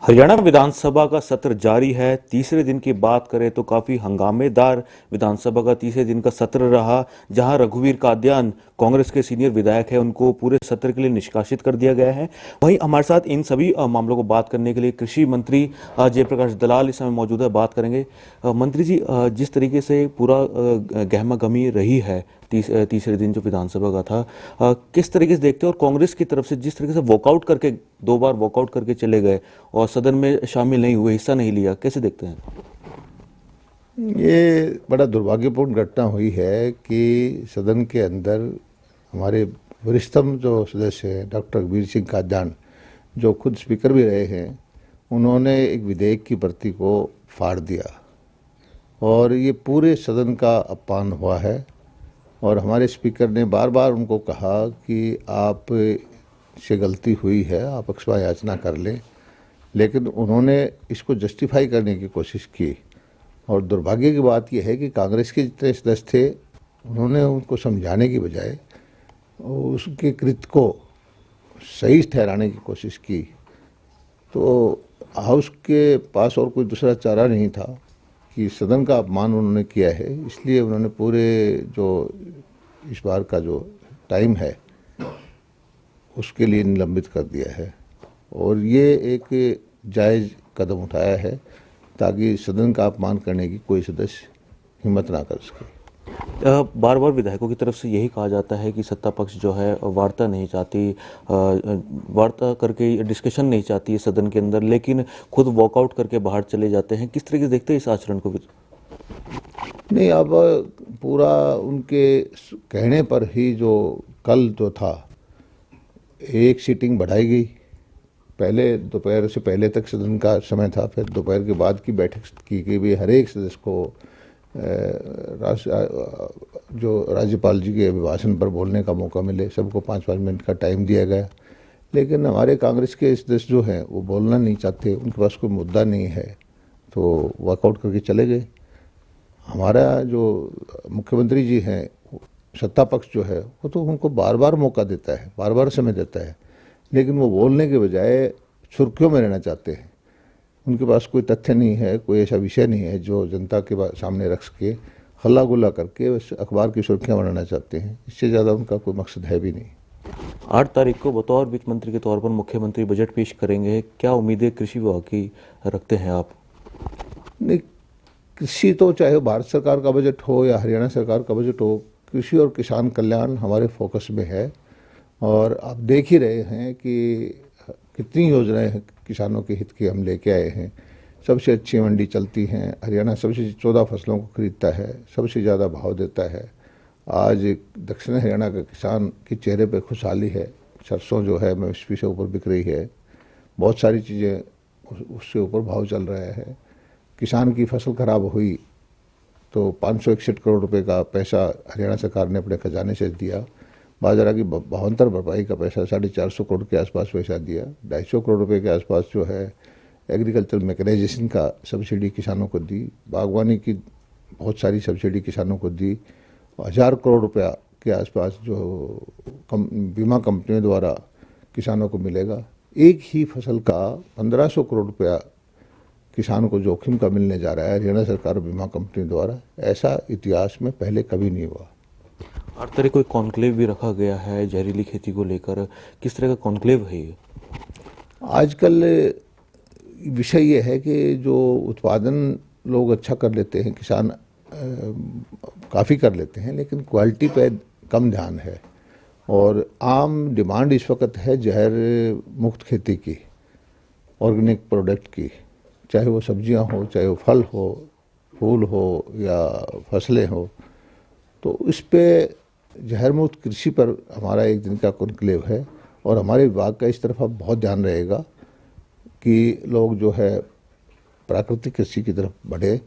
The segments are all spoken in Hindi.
हरियाणा विधानसभा का सत्र जारी है। तीसरे दिन की बात करें तो काफी हंगामेदार विधानसभा का तीसरे दिन का सत्र रहा, जहां रघुवीर कादियान कांग्रेस के सीनियर विधायक है, उनको पूरे सत्र के लिए निष्कासित कर दिया गया है। वहीं हमारे साथ इन सभी मामलों को बात करने के लिए कृषि मंत्री जयप्रकाश दलाल इस समय मौजूद है। बात करेंगे मंत्री जी, जिस तरीके से पूरा गहमा गहमी रही है तीसरे दिन जो विधानसभा का था, किस तरीके से देखते हैं? और कांग्रेस की तरफ से जिस तरीके से वॉकआउट करके 2 बार वॉकआउट करके चले गए और सदन में शामिल नहीं हुए, हिस्सा नहीं लिया, कैसे देखते हैं? ये बड़ा दुर्भाग्यपूर्ण घटना हुई है कि सदन के अंदर हमारे वरिष्ठतम जो सदस्य हैं डॉक्टर रघुवीर सिंह कादियान, जो खुद स्पीकर भी रहे हैं, उन्होंने एक विधेयक की प्रति को फाड़ दिया और ये पूरे सदन का अपमान हुआ है। और हमारे स्पीकर ने बार बार उनको कहा कि आप से गलती हुई है, आप क्षमा याचना कर लें, लेकिन उन्होंने इसको जस्टिफाई करने की कोशिश की। और दुर्भाग्य की बात यह है कि कांग्रेस के जितने सदस्य थे, उन्होंने उनको समझाने की बजाय उसके कृत्य को सही ठहराने की कोशिश की। तो हाउस के पास और कोई दूसरा चारा नहीं था कि सदन का अपमान उन्होंने किया है, इसलिए उन्होंने पूरे जो इस बार का जो टाइम है उसके लिए निलंबित कर दिया है। और ये एक जायज़ कदम उठाया है ताकि सदन का अपमान करने की कोई सदस्य हिम्मत ना कर सके। बार बार विधायकों की तरफ से यही कहा जाता है कि सत्ता पक्ष जो है वार्ता नहीं चाहती, वार्ता करके डिस्कशन नहीं चाहती है सदन के अंदर, लेकिन खुद वॉकआउट करके बाहर चले जाते हैं। किस तरीके से देखते हैं इस आचरण को? नहीं, अब पूरा उनके कहने पर ही जो कल जो था, एक सीटिंग बढ़ाई गई। पहले दोपहर से पहले तक सदन का समय था, फिर दोपहर के बाद की बैठक की गई भी हर एक सदस्य को जो राज्यपाल जी के अभिभाषण पर बोलने का मौका मिले, सबको 5-5 मिनट का टाइम दिया गया। लेकिन हमारे कांग्रेस के सदस्य जो हैं वो बोलना नहीं चाहते, उनके पास कोई मुद्दा नहीं है, तो वॉकआउट करके चले गए। हमारा जो मुख्यमंत्री जी हैं, सत्ता पक्ष जो है, वो तो उनको बार बार मौका देता है, बार बार समय देता है, लेकिन वो बोलने के बजाय सुर्खियों में रहना चाहते हैं। उनके पास कोई तथ्य नहीं है, कोई ऐसा विषय नहीं है जो जनता के सामने रख के हल्ला गुल्ला करके बस अखबार की सुर्खियां बनाना चाहते हैं। इससे ज़्यादा उनका कोई मकसद है भी नहीं। 8 तारीख को बतौर वित्त मंत्री के तौर पर मुख्यमंत्री बजट पेश करेंगे, क्या उम्मीदें कृषि विभाग की रखते हैं आप? नहीं, कृषि तो चाहे भारत सरकार का बजट हो या हरियाणा सरकार का बजट हो, कृषि और किसान कल्याण हमारे फोकस में है। और आप देख ही रहे हैं कि कितनी योजनाएं किसानों के हित की हम लेके आए हैं। सबसे अच्छी मंडी चलती हैं, हरियाणा सबसे 14 फसलों को खरीदता है, सबसे ज़्यादा भाव देता है। आज दक्षिण हरियाणा का किसान के चेहरे पे खुशहाली है। सरसों जो है एमएसपी से ऊपर बिक रही है, बहुत सारी चीज़ें उससे ऊपर भाव चल रहा है। किसान की फसल खराब हुई तो 561 करोड़ रुपए का पैसा हरियाणा सरकार ने अपने खजाने से दिया। बाजरा की भावांतर भरपाई का पैसा 450 करोड़ के आसपास पैसा दिया। 250 करोड़ रुपए के आसपास जो है एग्रीकल्चर मैकेनाइजेशन का सब्सिडी किसानों को दी। बागवानी की बहुत सारी सब्सिडी किसानों को दी। 1000 करोड़ रुपया के आसपास जो बीमा कंपनियों द्वारा किसानों को मिलेगा। एक ही फसल का 1500 करोड़ रुपया किसान को जोखिम का मिलने जा रहा है हरियाणा सरकार बीमा कंपनी द्वारा। ऐसा इतिहास में पहले कभी नहीं हुआ। 8 तारीख को एक कॉन्क्लेव भी रखा गया है जहरीली खेती को लेकर, किस तरह का कॉन्क्लेव है ये? आजकल विषय ये है कि जो उत्पादन लोग अच्छा कर लेते हैं, किसान काफ़ी कर लेते हैं, लेकिन क्वालिटी पे कम ध्यान है। और आम डिमांड इस वक्त है जहर मुक्त खेती की, ऑर्गेनिक प्रोडक्ट की, चाहे वो सब्जियां हो, चाहे वो फल हो, फूल हो या फसलें हो। तो इस पे जहर मुक्त कृषि पर हमारा एक दिन का कॉन्क्लेव है और हमारे विभाग का इस तरफ अब बहुत ध्यान रहेगा कि लोग जो है प्राकृतिक कृषि की तरफ बढ़े।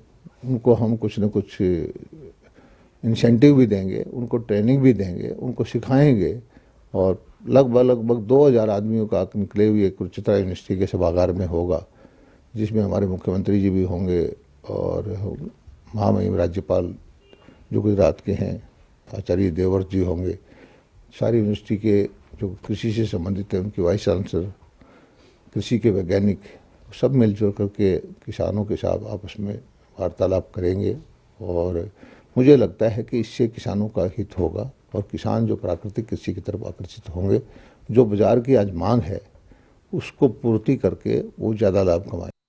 उनको हम कुछ न कुछ इंसेंटिव भी देंगे, उनको ट्रेनिंग भी देंगे, उनको सिखाएंगे। और लगभग 2000 आदमियों का कॉन्क्लेव ये कुरुक्षेत्र यूनिवर्सिटी के सभागार में होगा, जिसमें हमारे मुख्यमंत्री जी भी होंगे और महामहिम राज्यपाल जो गुजरात के हैं आचार्य देवव्रत जी होंगे। सारी यूनिवर्सिटी के जो कृषि से संबंधित है उनके वाइस चांसलर, कृषि के वैज्ञानिक, सब मिलजुल करके किसानों के साथ आपस में वार्तालाप करेंगे और मुझे लगता है कि इससे किसानों का हित होगा और किसान जो प्राकृतिक कृषि की तरफ आकर्षित होंगे, जो बाज़ार की आज मांग है उसको पूर्ति करके वो ज़्यादा लाभ कमाएंगे।